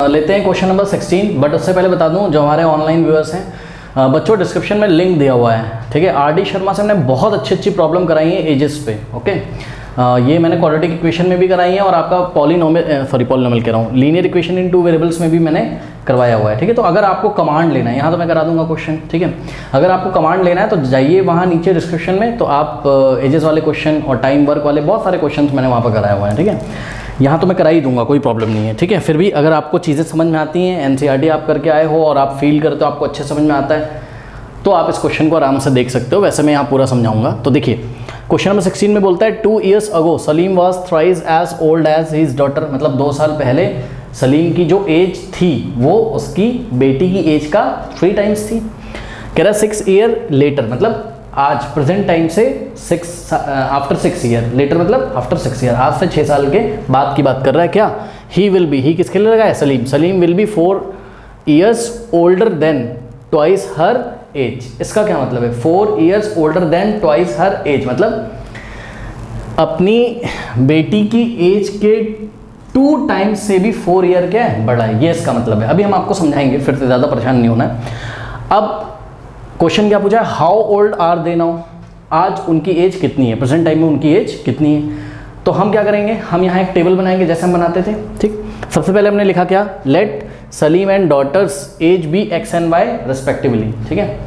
लेते हैं question number 16। But उससे पहले बता दूं जो हमारे ऑनलाइन व्यूअर्स हैं, बच्चों डिस्क्रिप्शन में लिंक दिया हुआ है, ठीक है। आर डी शर्मा से हमने बहुत अच्छी प्रॉब्लम कराई है एजेस पे, ओके। ये मैंने क्वाड्रेटिक इक्वेशन में भी कराई है और आपका पॉलिनोमियल कह रहा हूँ, linear equation in two variables में भी मैंने करवाया हुआ है, ठीक है। तो अगर आपको कमांड लेना है, यहाँ तो मैं करा दूंगा क्वेश्चन, ठीक है। अगर आपको कमांड लेना है तो जाइए वहाँ नीचे डिस्क्रिप्शन में, तो आप एजेस वाले क्वेश्चन और टाइम वर्क वाले बहुत सारे क्वेश्चन मैंने वहाँ पर कराया हुआ है, ठीक है। यहाँ तो मैं करा ही दूंगा, कोई प्रॉब्लम नहीं है, ठीक है। फिर भी अगर आपको चीज़ें समझ में आती हैं, एनसीईआरटी आप करके आए हो और आप फील करते हो आपको अच्छे समझ में आता है, तो आप इस क्वेश्चन को आराम से देख सकते हो। वैसे मैं यहाँ पूरा समझाऊंगा। तो देखिए क्वेश्चन नंबर 16 में बोलता है 2 years ago Salim was thrice as old as his daughter, मतलब 2 साल पहले सलीम की जो एज थी वो उसकी बेटी की एज का 3 times थी। कह रहा 6 year लेटर, मतलब आज प्रेजेंट टाइम से आफ्टर 6 year लेटर, मतलब आफ्टर 6 year, आज से 6 साल के बाद की बात कर रहा है क्या। ही विल बी, ही किसके लिए लगाया, Salim will be 4 years older than twice her age. इसका क्या मतलब है, 4 years older than twice her age, मतलब अपनी बेटी की एज के 2 times से भी 4 year क्या है, बड़ा है, ये इसका मतलब है। अभी हम आपको समझाएंगे, फिर से ज़्यादा परेशान नहीं होना है। अब क्वेश्चन क्या पूछा है, how old are they now, आज उनकी एज कितनी है, प्रेजेंट टाइम में उनकी एज कितनी है। तो हम क्या करेंगे, हम यहाँ एक टेबल बनाएंगे जैसे हम बनाते थे, ठीक। सबसे पहले हमने लिखा क्या, let Salim and daughter's age be x एंड y रेस्पेक्टिवली, ठीक है।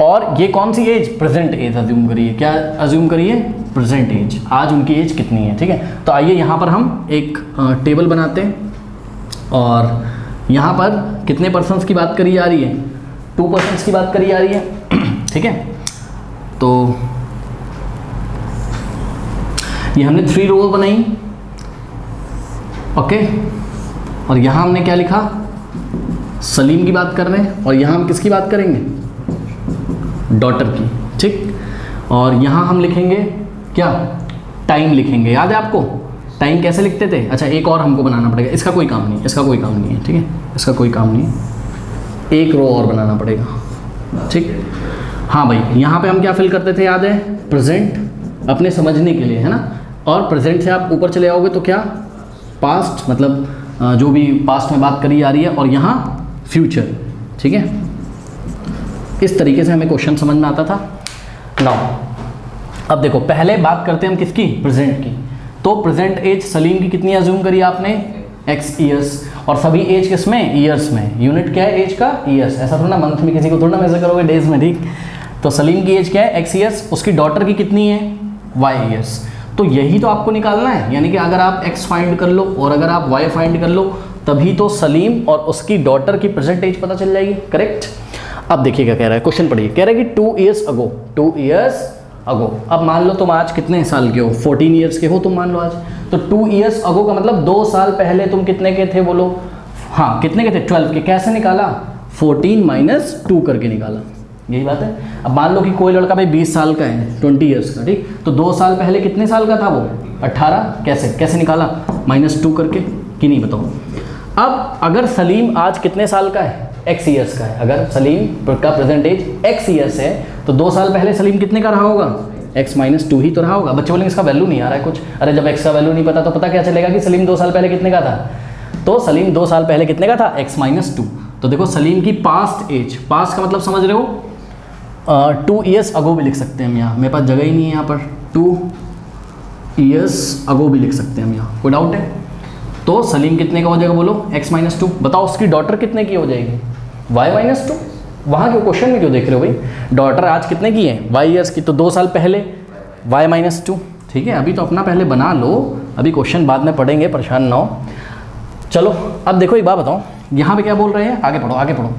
और ये कौन सी एज, प्रेजेंट एज अज्यूम करिए, क्या अज्यूम करिए, प्रेजेंट एज, आज उनकी एज कितनी है, ठीक है। तो आइए यहाँ पर हम एक टेबल बनाते हैं और यहाँ पर कितने पर्सन्स की बात करी जा रही है, 2 पर्सन्स की बात करी जा रही है, ठीक है। तो ये हमने 3 रो बनाई, ओके। और यहाँ हमने क्या लिखा, सलीम की बात कर रहे हैं, और यहाँ हम किसकी बात करेंगे, डॉटर की, ठीक। और यहाँ हम लिखेंगे क्या, टाइम लिखेंगे। याद है आपको टाइम कैसे लिखते थे, अच्छा एक और हमको बनाना पड़ेगा, इसका कोई काम नहीं, इसका कोई काम नहीं है, ठीक है, इसका कोई काम नहीं है, एक रो और बनाना पड़ेगा, ठीक। हाँ भाई, यहाँ पे हम क्या फिल करते थे, याद है, प्रेजेंट, अपने समझने के लिए, है ना। और प्रेजेंट से आप ऊपर चले आओगे तो क्या, पास्ट, मतलब जो भी पास्ट में बात करी जा रही है, और यहाँ फ्यूचर, ठीक है। इस तरीके से हमें क्वेश्चन समझ में आता था। नाउ अब देखो, पहले बात करते हैं हम किसकी, प्रेजेंट की। तो प्रेजेंट एज सलीम की कितनी अज्यूम करी आपने, x years, और सभी एज किस में, ईयर्स में। यूनिट क्या है एज का, ईयर्स, ऐसा थोड़ा ना मंथ में किसी को थोड़ा मेजर करोगे, डेज में, ठीक। तो सलीम की एज क्या है, x years, उसकी डॉटर की कितनी है, y years। तो यही तो आपको निकालना है, यानी कि अगर आप x फाइंड कर लो और अगर आप y फाइंड कर लो, तभी तो सलीम और उसकी डॉटर की प्रेजेंट एज पता चल जाएगी, करेक्ट। अब देखिए क्या कह रहा है, क्वेश्चन पढ़िए, कह रहा है कि 2 years ago। अब मान लो तुम आज कितने साल के हो, 14 years के हो तुम, मान लो आज। तो 2 years ago का मतलब 2 साल पहले तुम कितने के थे, बोलो। हाँ, कितने के थे, 12 के। कैसे निकाला, 14 - 2 करके निकाला, यही बात है। अब मान लो कि कोई लड़का भाई 20 साल का है, 20 years का, ठीक। तो 2 साल पहले कितने साल का था वो, 18। कैसे निकाला, -2 करके, कि नहीं, बताओ। अब अगर सलीम आज कितने साल का है, x years का है, अगर सलीम का प्रेजेंट एज x years है, तो 2 साल पहले सलीम कितने का रहा होगा, x - 2 ही तो रहा होगा। बच्चे बोलेंगे इसका वैल्यू नहीं आ रहा है कुछ, अरे जब x का वैल्यू नहीं पता तो पता क्या चलेगा कि सलीम 2 साल पहले कितने का था। तो सलीम 2 साल पहले कितने का था, x - 2। तो देखो सलीम की पास्ट एज, पास्ट का मतलब समझ रहे हो, 2 years ago भी लिख सकते हैं हम, यहाँ मेरे पास जगह ही नहीं है, यहाँ पर 2 years ago भी लिख सकते हैं हम यहाँ, कोई डाउट है। तो सलीम कितने का हो जाएगा, बोलो, x - 2। बताओ उसकी डॉटर कितने की हो जाएगी, y - 2। वहाँ क्यों, क्वेश्चन में क्यों देख रहे हो भाई, डॉटर आज कितने की है, y years की, तो 2 साल पहले y - 2, ठीक है। अभी तो अपना पहले बना लो, अभी क्वेश्चन बाद में पढ़ेंगे, परेशान ना हो। चलो अब देखो एक बात बताओ, यहाँ पे क्या बोल रहे हैं, आगे पढ़ो।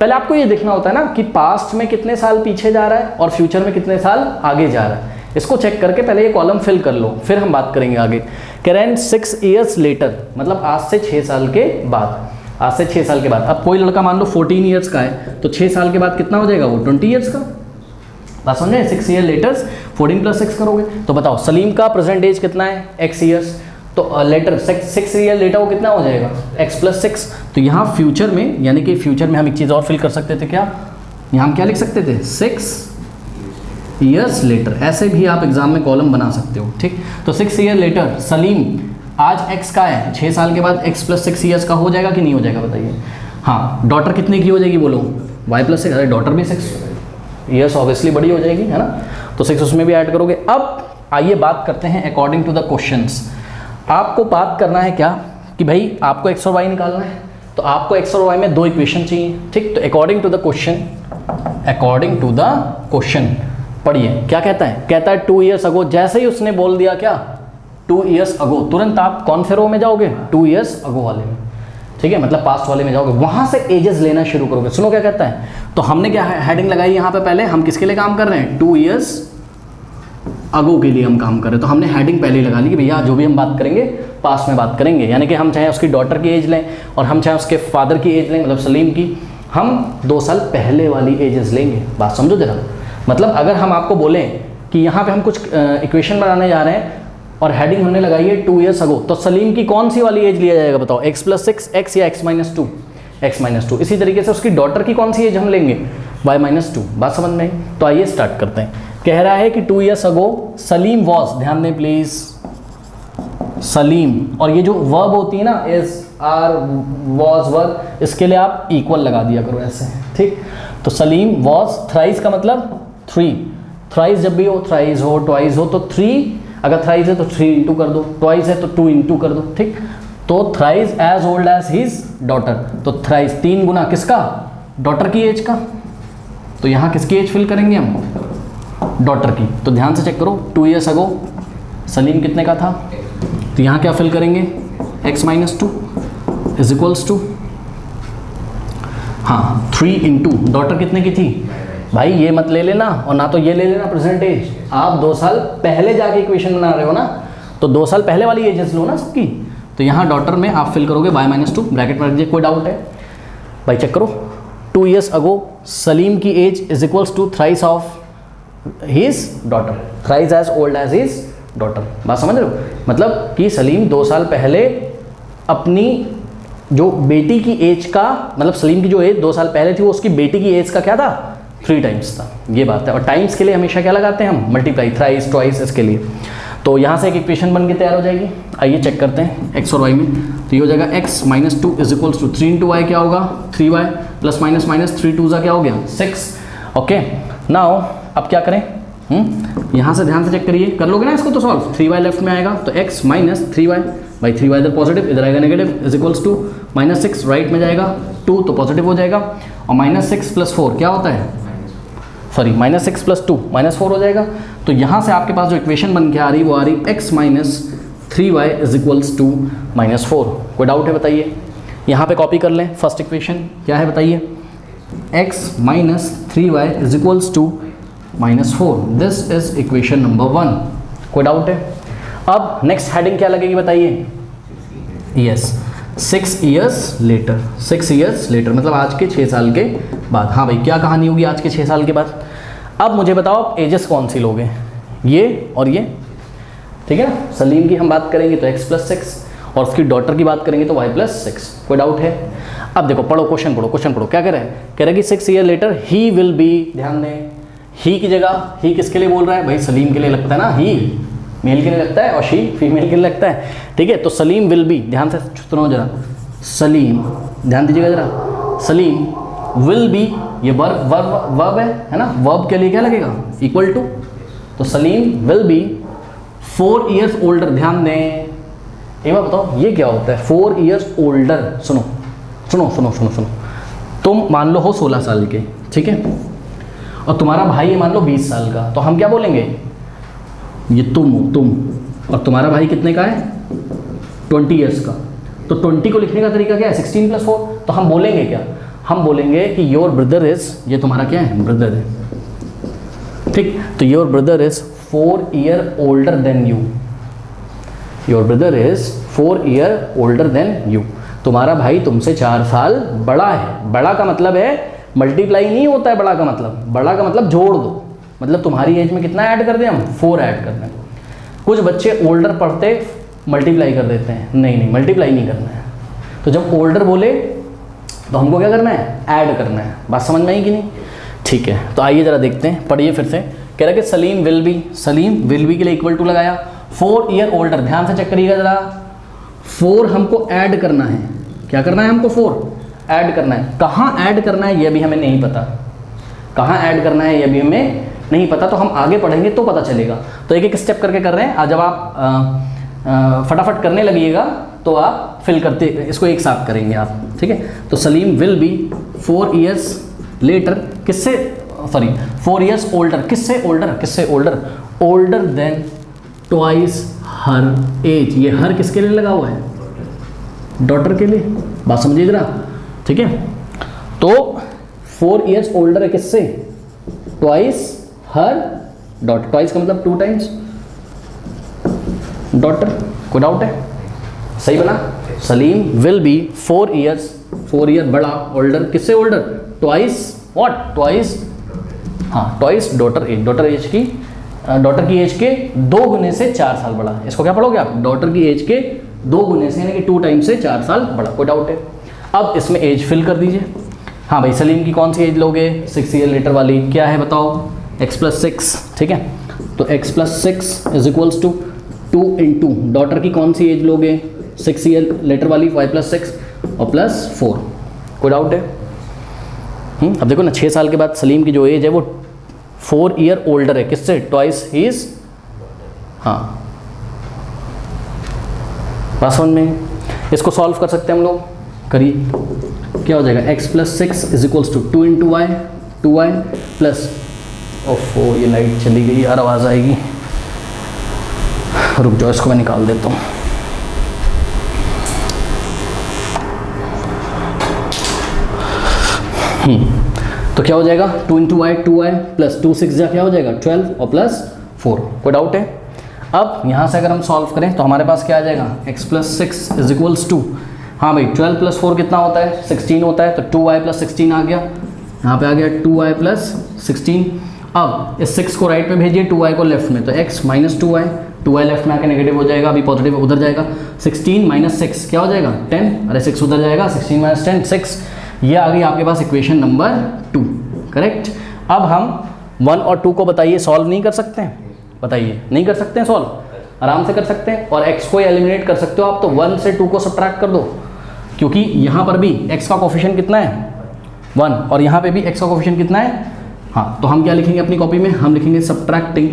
पहले आपको ये देखना होता है ना कि पास्ट में कितने साल पीछे जा रहा है और फ्यूचर में कितने साल आगे जा रहा है। इसको चेक करके पहले ये कॉलम फिल कर लो, फिर हम बात करेंगे आगे। करेंट 6 years लेटर, मतलब आज से 6 साल के बाद, आज से 6 साल के बाद। अब कोई लड़का मान लो 14 years का है, तो 6 साल के बाद कितना हो जाएगा वो, 20 years का। बात समझे, 6 year लेटर्स 14 + 6 करोगे तो बताओ सलीम का प्रेजेंट एज कितना है, x years। तो लेटर 6 year लेटर वो कितना हो जाएगा, x + 6। तो यहाँ फ्यूचर में, यानी कि फ्यूचर में हम एक चीज़ और फिल कर सकते थे, क्या, यहाँ हम क्या लिख सकते थे, 6 years लेटर। ऐसे भी आप एग्जाम में कॉलम बना सकते हो, ठीक। तो 6 year लेटर सलीम आज x का है, 6 साल के बाद x + 6 ईयर्स का हो जाएगा कि नहीं हो जाएगा बताइए। हाँ, डॉटर कितने की हो जाएगी बोलो, y + 6, अरे डॉटर भी 6 ईयर्स ऑब्वियसली बड़ी हो जाएगी, है ना, तो 6 उसमें भी ऐड करोगे। अब आइए बात करते हैं अकॉर्डिंग टू द क्वेश्चंस। आपको बात करना है क्या कि भाई आपको x और y निकालना है, तो आपको x और y में 2 इक्वेशन चाहिए, ठीक। तो अकॉर्डिंग टू द क्वेश्चन पढ़िए क्या कहता है, कहता है 2 ईयर्स अगो। जैसे ही उसने बोल दिया क्या 2 ईयर्स अगो, तुरंत आप कौन से रो में जाओगे, 2 ईयर्स अगो वाले में, ठीक है, मतलब पास्ट वाले में जाओगे, वहां से एजेस लेना शुरू करोगे। सुनो क्या कहता है, तो हमने क्या हेडिंग लगाई यहाँ पे, पहले हम किसके लिए काम कर रहे हैं, 2 ईयर्स अगो के लिए हम काम कर रहे हैं, तो हमने हेडिंग पहले ही लगा ली कि भैया जो भी हम बात करेंगे पास्ट में बात करेंगे, यानी कि हम चाहे उसकी डॉटर की एज लें और हम चाहे उसके फादर की एज लें, मतलब सलीम की, हम 2 साल पहले वाली एजेस लेंगे। बात समझो जरा, मतलब अगर हम आपको बोलें कि यहाँ पे हम कुछ इक्वेशन बनाने जा रहे हैं और हेडिंग हमने लगाई है 2 ईयर्स अगो, तो सलीम की कौन सी वाली एज लिया जाएगा बताओ, x + 6 x या x - 2, x - 2। इसी तरीके से उसकी डॉटर की कौन सी एज हम लेंगे, y - 2। बात समझ में आई? तो आइए स्टार्ट करते हैं। कह रहा है कि 2 ईयर्स अगो सलीम वॉज, ध्यान दें प्लीज, सलीम, और ये जो वर्ब होती है ना, इज, आर, वॉज, वर्ब, इसके लिए आप इक्वल लगा दिया करो ऐसे, ठीक। तो सलीम वॉज, थ्राइस का मतलब 3, थ्राइस जब भी हो, थ्राइस हो, ट्वाइस हो, तो 3, अगर थ्राइस है तो 3 इंटू कर दो, ट्वाइस है तो 2 इंटू कर दो, ठीक। तो thrice as old as his daughter, तो थ्राइस 3 गुना किसका, डॉटर की एज का। तो यहाँ किसकी एज फिल करेंगे हम, डॉटर की। तो ध्यान से चेक करो, 2 ईयर्स अगो सलीम कितने का था, तो यहाँ क्या फिल करेंगे, x - 2 इज इक्वल्स टू, हाँ 3 इंटू डॉटर कितने की थी भाई, ये मत ले लेना और ना तो ये ले लेना प्रेजेंट एज, आप 2 साल पहले जाके इक्वेशन बना रहे हो ना, तो 2 साल पहले वाली एजेस लो ना सबकी। तो यहाँ डॉटर में आप फिल करोगे y - 2, ब्रैकेट में रखिए, कोई डाउट है भाई, चेक करो, 2 ईयर्स अगो सलीम की age is equals to thrice of his daughter, thrice as old as his daughter. बात समझ रहे हो, मतलब कि सलीम 2 साल पहले अपनी जो बेटी की एज का, मतलब सलीम की जो एज 2 साल पहले थी वो उसकी बेटी की एज का क्या था, 3 टाइम्स था, ये बात है। और टाइम्स के लिए हमेशा क्या लगाते हैं हम, मल्टीप्लाई, थ्राइस, ट्वाइस, इसके लिए। तो यहाँ से एक इक्वेशन बन के तैयार हो जाएगी। आइए चेक करते हैं x और y में, तो ये हो जाएगा x - 2 is equals to 3 into y, क्या होगा 3y, प्लस माइनस 3 2 क्या हो गया 6। ओके, नाउ अब क्या करें, यहाँ से ध्यान से चेक करिए, कर लोगे ना इसको तो सॉल्व, 3y लेफ्ट में आएगा, तो x - 3y, भाई 3y इधर पॉजिटिव, इधर आएगा negative, is equals to -6 right में जाएगा, 2 तो पॉजिटिव हो जाएगा, और -6 + 4 क्या होता है, सॉरी -6 + 2 -4 हो जाएगा। तो यहाँ से आपके पास जो इक्वेशन बन के आ रही वो आ रही x - 3y is equals to -4। कोई डाउट है बताइए, यहाँ पे कॉपी कर लें, फर्स्ट इक्वेशन क्या है बताइए, x - 3y is equals to -4, this is equation number 1। कोई डाउट है? अब नेक्स्ट हेडिंग क्या लगेगी बताइए, yes 6 years later, 6 years later मतलब आज के 6 साल के बाद। हाँ भाई, क्या कहानी होगी आज के 6 साल के बाद। अब मुझे बताओ आप एजेस कौन सी लोगे, ये और ये, ठीक है ना। सलीम की हम बात करेंगे तो x + 6 और उसकी डॉटर की बात करेंगे तो y + 6। कोई डाउट है? अब देखो, पढ़ो क्वेश्चन, पढ़ो क्या कह रहे हैं, कह रहे हैं कि 6 year later he will be, ध्यान दें, ही की जगह ही किसके लिए बोल रहा है भाई, सलीम के लिए लगता है ना, ही मेल के लिए लगता है और शी फीमेल के लिए लगता है, ठीक है। तो सलीम विल बी, ध्यान से सुनो जरा, सलीम, ध्यान दीजिएगा जरा, सलीम विल बी, ये वर्ब है ना, वर्ब के लिए क्या लगेगा, इक्वल टू, तो Salim will be 4 years older. ध्यान दें, एक बार बताओ ये क्या होता है 4 ईयर्स ओल्डर। सुनो, तुम मान लो हो 16 साल के, ठीक है, और तुम्हारा भाई है मान लो 20 साल का, तो हम क्या बोलेंगे, ये तुम हो, तुम, और तुम्हारा भाई कितने का है 20 ईयर्स का, तो 20 को लिखने का तरीका क्या है 16 + 4, तो हम बोलेंगे क्या, हम बोलेंगे कि योर ब्रदर इज, ये तुम्हारा क्या है ब्रदर है, ठीक, तो your brother is 4 year older than you, your brother is 4 year older than you, तुम्हारा भाई तुमसे 4 साल बड़ा है। बड़ा का मतलब है मल्टीप्लाई नहीं होता है, बड़ा का मतलब जोड़ दो, मतलब तुम्हारी एज में कितना ऐड कर दें हम, 4 ऐड कर दें। कुछ बच्चे ओल्डर पढ़ते मल्टीप्लाई कर देते हैं, नहीं मल्टीप्लाई नहीं करना है, तो जब ओल्डर बोले तो हमको क्या करना है, ऐड करना है। बात समझ में आई कि नहीं, ठीक है। तो आइए जरा देखते हैं, पढ़िए फिर से, कह रहा है कि सलीम विल बी के लिए इक्वल टू लगाया 4 ईयर ओल्डर, ध्यान से चेक करिएगा जरा, 4 हमको ऐड करना है। क्या करना है हमको? 4 ऐड करना है। कहाँ ऐड करना है ये भी हमें नहीं पता, कहाँ ऐड करना है ये भी हमें नहीं पता, तो हम आगे पढ़ेंगे तो पता चलेगा। तो एक एक स्टेप करके कर रहे हैं। आज जब आप फटाफट करने लगिएगा तो आप फिल करते इसको एक साथ करेंगे आप, ठीक है। तो Salim will be 4 years later, किससे, सॉरी 4 years ओल्डर, किससे ओल्डर, किससे older, older than twice her age. ये हर किसके लिए लगा हुआ है? डॉटर के लिए। बात समझिए जरा, ठीक है। तो 4 years ओल्डर है किससे? ट्वाइस हर डॉटर। ट्वाइस का मतलब 2 times डॉटर। कोई डाउट है? सही बना। सलीम विल बी 4 year बड़ा, ओल्डर किससे ओल्डर? Twice what? ट्वाइस, हाँ ट्वाइस डॉटर एज। डॉटर की एज के 2 गुने से 4 साल बड़ा। इसको क्या पढ़ोगे आप? डॉटर की एज के 2 गुने से, यानी कि 2 times से 4 साल बड़ा। कोई डाउट है? अब इसमें एज फिल कर दीजिए। हाँ भाई, सलीम की कौन सी एज लोगे? 6 year लेटर वाली। क्या है बताओ? x+6, ठीक है। तो x+6 is equals to 2 into daughter की कौन सी एज लोगे? 6 year लेटर वाली, y+6 और +4। कोई डाउट है? अब देखो ना, 6 साल के बाद सलीम की जो एज है वो 4 year ओल्डर है किससे? ट्वाइस हीज, हाँ बात समझ में। इसको सॉल्व कर सकते हैं हम लोग, करिए। क्या हो जाएगा? x+6 is equals to 2 into y, 2y plus, ओफो ये लाइट चली गई यार, आवाज़ आएगी, रुक जाओ इसको मैं निकाल देता हूँ। तो क्या हो जाएगा? 2 into y, 2y प्लस 2 6 क्या हो जाएगा? 12 और +4। कोई डाउट है? अब यहाँ से अगर हम सॉल्व करें तो हमारे पास क्या आ जाएगा? x+6 इज इक्वल्स टू, हाँ भाई 12 + 4 कितना होता है? 16 होता है। तो 2y + 16 आ गया, यहाँ पे आ गया 2y + 16। अब इस 6 को राइट में भेजिए, 2y को लेफ्ट में, तो x - 2y, 2y लेफ्ट में आके नेगेटिव हो जाएगा, अभी पॉजिटिव उधर जाएगा। 16 - 6 क्या हो जाएगा? 10। अरे 6 उधर जाएगा, 16 - 10 6। ये आ गई आपके पास इक्वेशन नंबर 2, करेक्ट। अब हम 1 और 2 को बताइए सॉल्व नहीं कर सकते हैं? बताइए, नहीं कर सकते हैं सॉल्व? आराम से कर सकते हैं। और x को एलिमिनेट कर सकते हो आप, तो 1 से 2 को सब्ट्रैक्ट कर दो, क्योंकि यहाँ पर भी x का कोफिशिएंट कितना है? 1, और यहाँ पे भी x का कोफिशिएंट कितना है? हाँ, तो हम क्या लिखेंगे अपनी कॉपी में? हम लिखेंगे सब्ट्रैक्टिंग,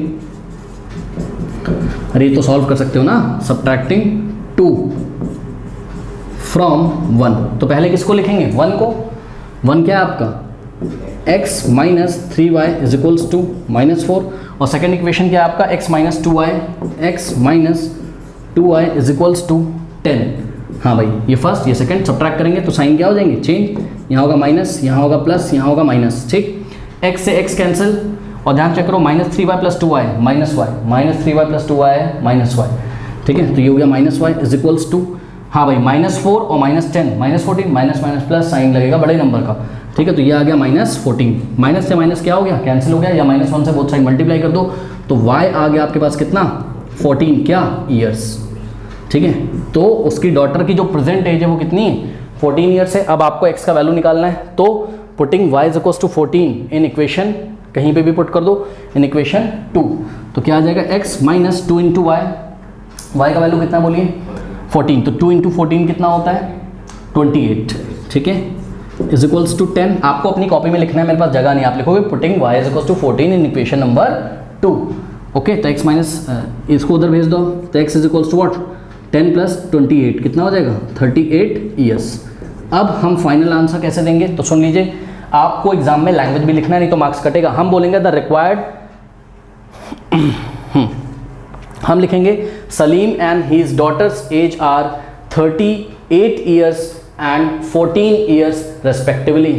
अरे ये तो सॉल्व कर सकते हो ना, सब्ट्रैक्टिंग 2 फ्रॉम 1। तो पहले किसको लिखेंगे? 1 को। 1 क्या है आपका? x - 3y is equals to -4। और सेकेंड इक्वेशन क्या है आपका? x - 2y, x - 2y is equals to 10। हाँ भाई, ये फर्स्ट ये सेकंड सब्ट्रैक्ट करेंगे तो साइन क्या हो जाएंगे? चेंज। यहाँ होगा माइनस, यहाँ होगा प्लस, यहाँ होगा माइनस, ठीक। x से x कैंसिल, और ध्यान चेक करो, -3y + 2y -y, -3y + 2y है -y, ठीक है। तो ये हो गया -y इज इक्वल्स टू, हाँ भाई -4 और -10, -14, माइनस माइनस प्लस साइन लगेगा बड़े नंबर का, ठीक है। तो ये आ गया -14, माइनस से माइनस क्या हो गया? कैंसिल हो गया, या -1 से बोथ साइड मल्टीप्लाई कर दो, तो y आ गया आपके पास कितना? 14 क्या? ईयर्स, ठीक है। तो उसकी डॉटर की जो प्रेजेंट एज है वो कितनी है? 14 ईयर्स है। अब आपको x का वैल्यू निकालना है, तो putting y is equals to 14 in equation, कहीं पे भी पुट कर दो, इन इक्वेशन 2, तो क्या आ जाएगा? x - 2 × y, y का वैल्यू कितना बोलिए? 14, तो 2 × 14 कितना होता है? 28, ठीक है, इज इक्वल्स टू 10। आपको अपनी कॉपी में लिखना है, मेरे पास जगह नहीं, आप लिखोगे putting y is equals to 14 in equation number 2, okay. तो x माइनस इसको उधर भेज दो, तो x is equals to what? 10 + 28 कितना हो जाएगा? 38 ईयर्स। अब हम फाइनल आंसर कैसे देंगे? तो सुन लीजिए, आपको एग्जाम में लैंग्वेज भी लिखना है, नहीं तो मार्क्स कटेगा। हम बोलेंगे द रिक्वायर्ड, हम लिखेंगे Salim and his daughter's age are 38 years and 14 years respectively.